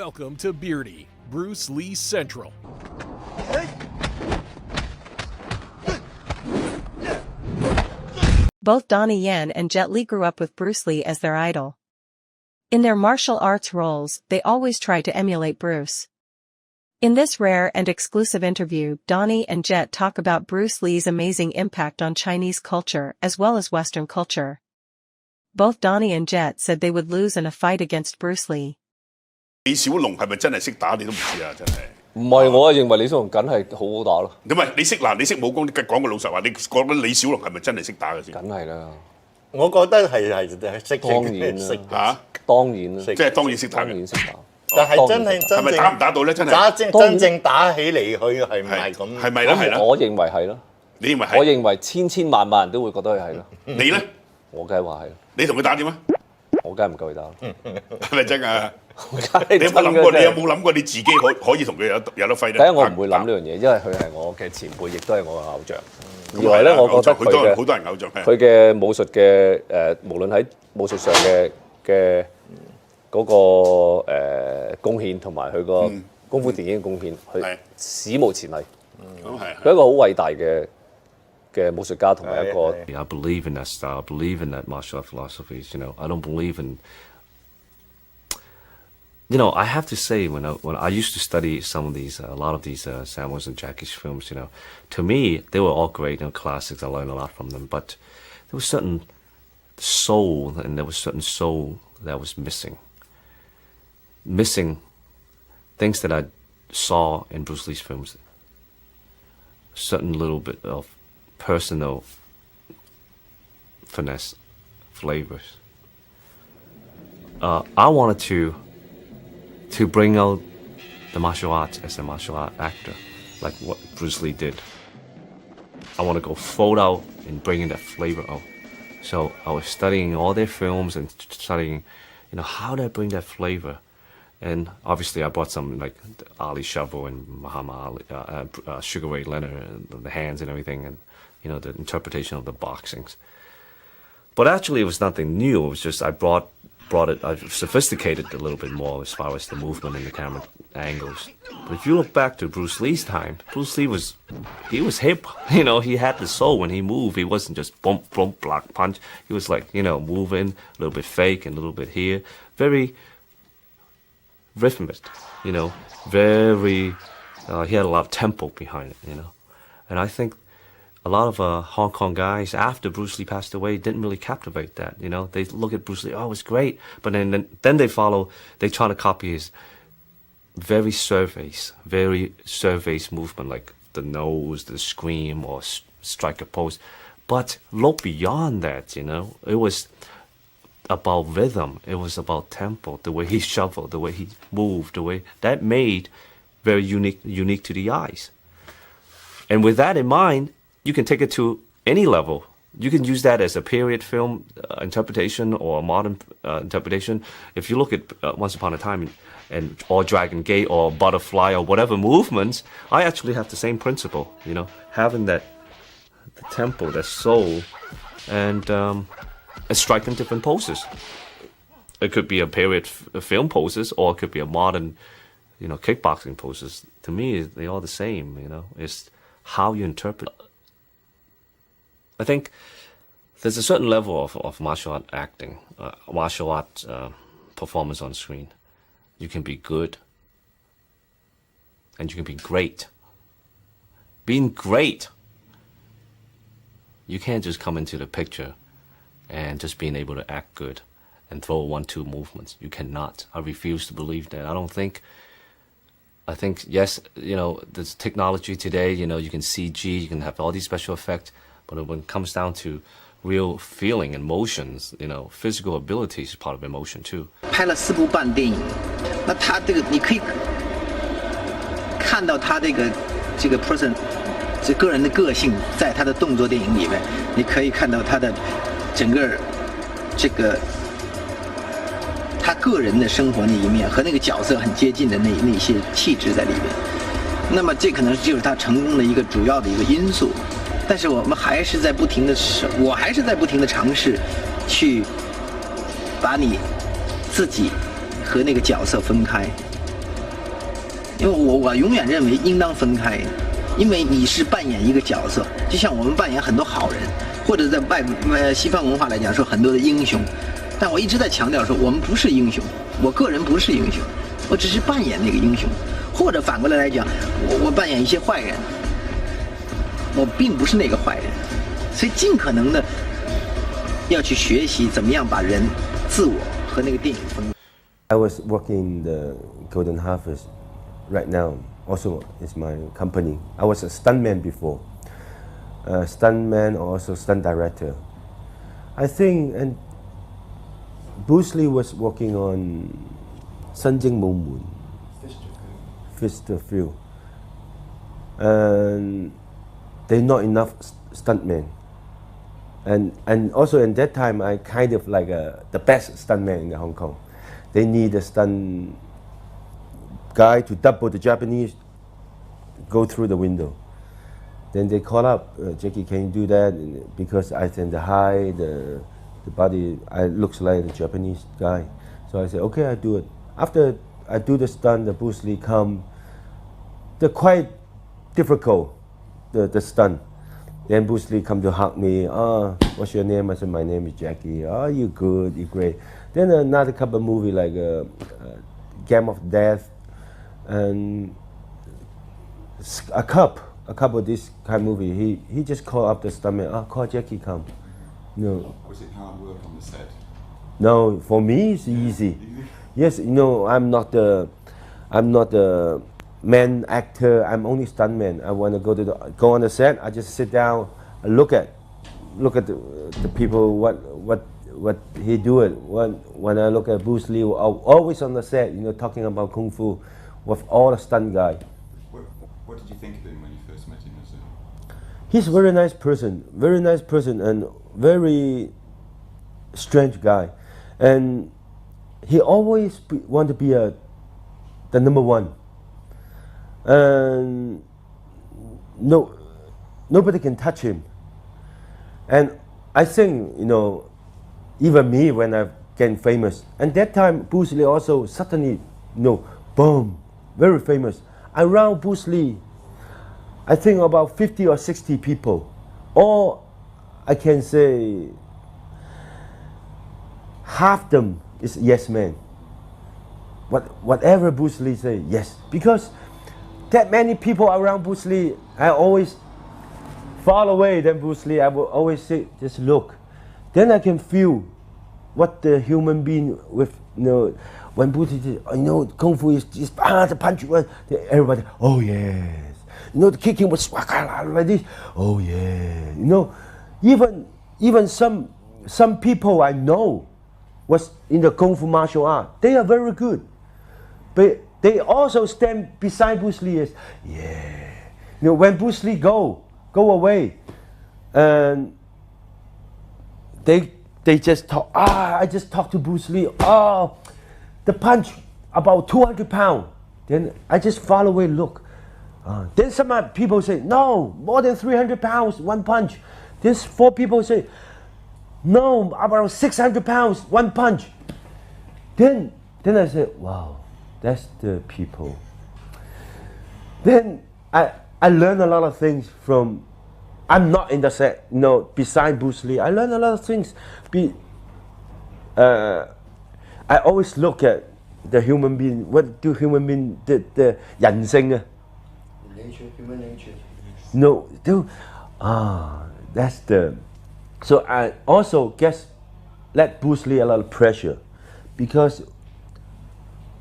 Welcome to Beardy, Bruce Lee Central. Both Donnie Yen and Jet Li grew up with Bruce Lee as their idol. In their martial arts roles, they always try to emulate Bruce. In this rare and exclusive interview, Donnie and Jet talk about Bruce Lee's amazing impact on Chinese culture as well as Western culture. Both Donnie and Jet said they would lose in a fight against Bruce Lee. 李小龍係咪真係識打你都唔知啊！真係唔係，我認為李小龍梗係好好打咯。唔係你識嗱，你識武功，你講個老實話，你覺得李小龍係咪真係識打嘅先？梗係啦，我覺得係識當然識嚇，當然啦，即係當然識打當然識打。但係真係係咪打唔打到咧？真係真正打起嚟，佢係唔係咁？係咪啦？係啦。我認為係咯。你認為係？我認為千萬人都會覺得佢係咯。你咧？我梗係話係咯。你同佢打點啊？我梗係唔夠佢打。係咪真啊？你有冇諗過？你有冇諗過你自己可以同佢有得揮咧？第一，我唔會諗呢樣嘢，因為佢係我嘅前輩，亦都係我嘅偶像。二來咧，我覺得佢好多人偶像佢嘅武術嘅無論喺武術上嘅嗰個貢獻同埋佢個功夫電影嘅貢獻，佢史無前例。佢係一個好偉大嘅武術家同埋一個。I believe in that style. I believe in that martial art philosophies. You know, I don't believe in. You know, I have to say, when I used to study some of these, a lot of these samurais and Jackie's films, you know, to me they were all great, you know, classics. I learned a lot from them, but there was certain soul, and there was certain soul that was missing things that I saw in Bruce Lee's films. Certain little bit of personal finesse, flavors. I wanted to bring out the martial arts as a martial art actor, like what Bruce Lee did. I want to go full out and bringing that flavor out. So I was studying all their films and studying, you know, how do I bring that flavor? And obviously I brought some like Ali Shovel and Muhammad Ali, Sugar Ray Leonard, and the hands and everything, and you know, the interpretation of the boxings. But actually it was nothing new. It was just I brought it, I've sophisticated it a little bit more as far as the movement and the camera angles. But if you look back to Bruce Lee's time, Bruce Lee was hip. You know, he had the soul when he moved. He wasn't just bump, bump, block, punch. He was like, you know, moving, a little bit fake and a little bit here. Very rhythmic, you know, very, he had a lot of tempo behind it, you know. And I think a lot of Hong Kong guys, after Bruce Lee passed away, didn't really captivate that, you know. They look at Bruce Lee, oh, it's great. But then they try to copy his very surface movement, like the nose, the scream, or strike a pose. But look beyond that, you know. It was about rhythm. It was about tempo, the way he shuffled, the way he moved, the way that made very unique to the eyes. And with that in mind, you can take it to any level. You can use that as a period film interpretation or a modern interpretation. If you look at Once Upon a Time or Dragon Gate or Butterfly or whatever movements, I actually have the same principle, you know, having the tempo, that soul, and striking different poses. It could be a period film poses, or it could be a modern, you know, kickboxing poses. To me, they're all the same, you know. It's how you interpret. I think there's a certain level of martial art acting, martial art performance on screen. You can be good, and you can be great. Being great, you can't just come into the picture and just being able to act good and throw 1-2 movements. You cannot. I refuse to believe that. I think, yes, you know, there's technology today, you know, you can CG, you can have all these special effects, but when it comes down to real feeling, emotions, you know, physical ability is part of emotion too. 拍了4部半电影，那他这个你可以看到他这个 person 这个人的个性，在他的动作电影里面，你可以看到他的整个这个他个人的生活那一面和那个角色很接近的那些气质在里面。那么这可能就是他成功的一个主要的一个因素。但是我还是在不停的尝试，去把你自己和那个角色分开，因为我永远认为应当分开，因为你是扮演一个角色，就像我们扮演很多好人，或者在西方文化来讲说很多的英雄，但我一直在强调说我们不是英雄，我个人不是英雄，我只是扮演那个英雄，或者反过来讲，我扮演一些坏人，我并不是那个坏人，所以尽可能的要去学习怎么样把人自我和那个电影分开。 I was working in the Golden Harvest right now. Also, it's my company. I was a stuntman before. Stuntman or also stunt director. I think, and Bruce Lee was working on 新精武門 Fist of Fury. And they're not enough stuntmen. And also in that time, I kind of like the best stuntman in Hong Kong. They need a stunt guy to double the Japanese, go through the window. Then they call up, Jackie, can you do that? And because I think the height, the body, I looks like the Japanese guy. So I said, okay, I do it. After I do the stunt, the Bruce Lee come. They're quite difficult, the stunt. Then Bruce Lee come to hug me. Oh, what's your name? I said, my name is Jackie. Oh, you good, you great. Then another couple of movie like Game of Death and a couple of this kind of movie. He just called up the stuntman. Oh, call Jackie come. No. Was it hard work on the set? No, for me it's easy. Yes, you know, I'm not the main actor. I'm only stuntman. I want to go on the set. I just sit down, look at the people. What he do it. When I look at Bruce Lee, always on the set, you know, talking about kung fu with all the stunt guy. What did you think of him when you first met him? He's a very nice person, and very strange guy, and he always want to be the number one, and nobody can touch him. And I think, you know, even me when I became famous, and that time Bruce Lee also suddenly, you know, boom, very famous. Around Bruce Lee, I think about 50 or 60 people. Or I can say half them is yes man. Whatever Bruce Lee say, yes. Because that many people around Bruce Lee, I always far away than Bruce Lee, I will always say, just look. Then I can feel what the human being with, you know, when Bruce Lee, you know, kung fu is just the punch, everybody, oh yes. You know, the kicking was like this, oh yeah. You know, even some people I know was in the kung fu martial art, they are very good. But they also stand beside Bruce Lee as, yeah. You know, when Bruce Lee go away, and they just talk, I just talked to Bruce Lee, oh, the punch about 200 pounds. Then I just follow away, look. Then some people say, no, more than 300 pounds, one punch. Then 4 people say, no, about 600 pounds, one punch. Then I said, wow, that's the people. Then I learned a lot of things from, I'm not in the set, you know, beside Bruce Lee. I learned a lot of things. I always look at the human being, what do human being, the 人性啊? Nature, human nature. No, that's the. So I also guess let Bruce Lee a lot of pressure, because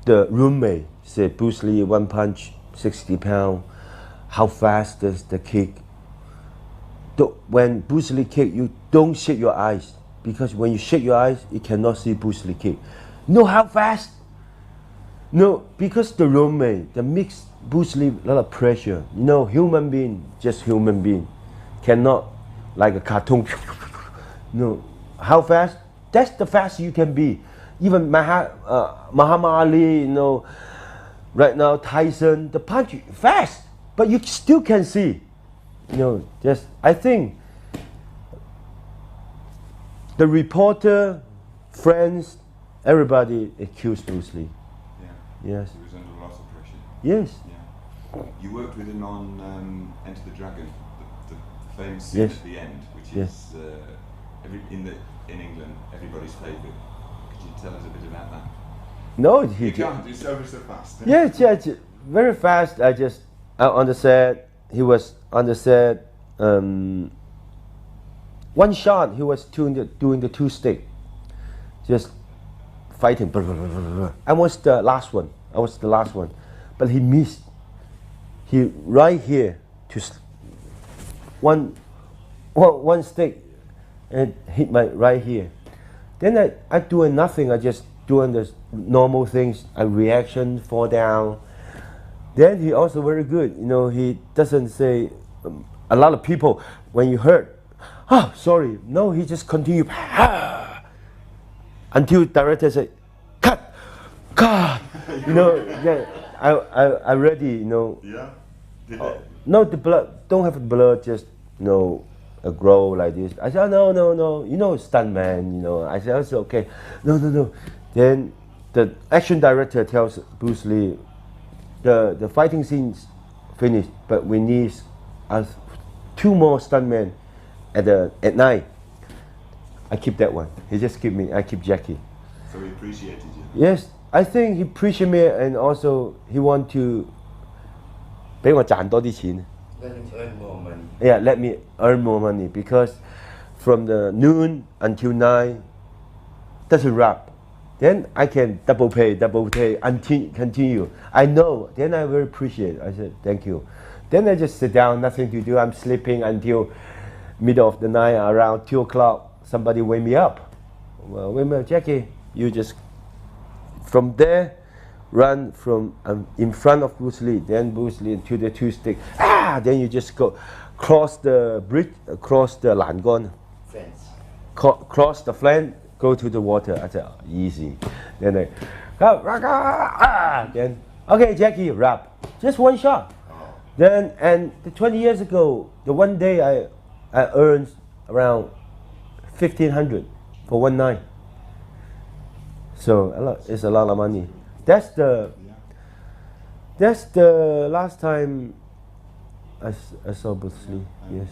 the roommate said Bruce Lee one punch 60 pounds. How fast does the kick? When Bruce Lee kick, you don't shake your eyes, because when you shake your eyes, you cannot see Bruce Lee kick. You know how fast? No, because the roommate, the mix Bruce Lee a lot of pressure. You know, human being, just human being, cannot like a cartoon. No, how fast? That's the fast you can be. Even Muhammad Ali, you know, right now Tyson, the punch fast, but you still can see. You know, just I think the reporter, friends, everybody accused Bruce Lee. Yeah. Yes. He was under lots of pressure. Yes. Yeah. You worked with him on Enter the Dragon, the famous scene Yes. at the end, which Yes. is in England everybody's favourite. Could you tell us a bit about that? No, You can't. It's over so fast. Yes, yes, very fast. I just on the set. He was on the set. One shot, he was doing the two stick, just fighting. I was the last one. But he missed. He right here to one stick and hit my right here. Then I doing nothing. I just doing the normal things. A reaction, fall down. Then he also very good. You know, he doesn't say. A lot of people when you hurt, oh sorry. No, he just continue until director say, cut. You know, yeah, I ready. You know. Yeah. Did No, the blood don't have blood. Just a grow like this. I said, no. You know, stunt man. You know. I said, it's okay. No. Then the action director tells Bruce Lee, the fighting scenes finished, but we need two more stuntmen at night. I keep that one. He just keep me. I keep Jackie. So he appreciated you. Yes, I think he appreciated me, and also he want to 俾我賺多啲錢。 Let him earn more money. Yeah, let me earn more money because from the noon until 9 doesn't wrap. Then I can double pay until continue. I know. Then I very appreciate. I said thank you. Then I just sit down, nothing to do. I'm sleeping until middle of the night, around 2 o'clock. Somebody wake me up. Well, wait a minute, Jackie. You just from there run from in front of Bruce Lee, then Bruce Lee to the two stick. Then you just go cross the bridge, across the 欄杆 Fence. cross the fence, go to the water. I said, easy. Then then okay, Jackie, wrap. Just one shot. Then and 20 years ago, the one day I earned around 1,500 for one night. So it's a lot of money. That's the last time I saw Bruce Lee. Yes.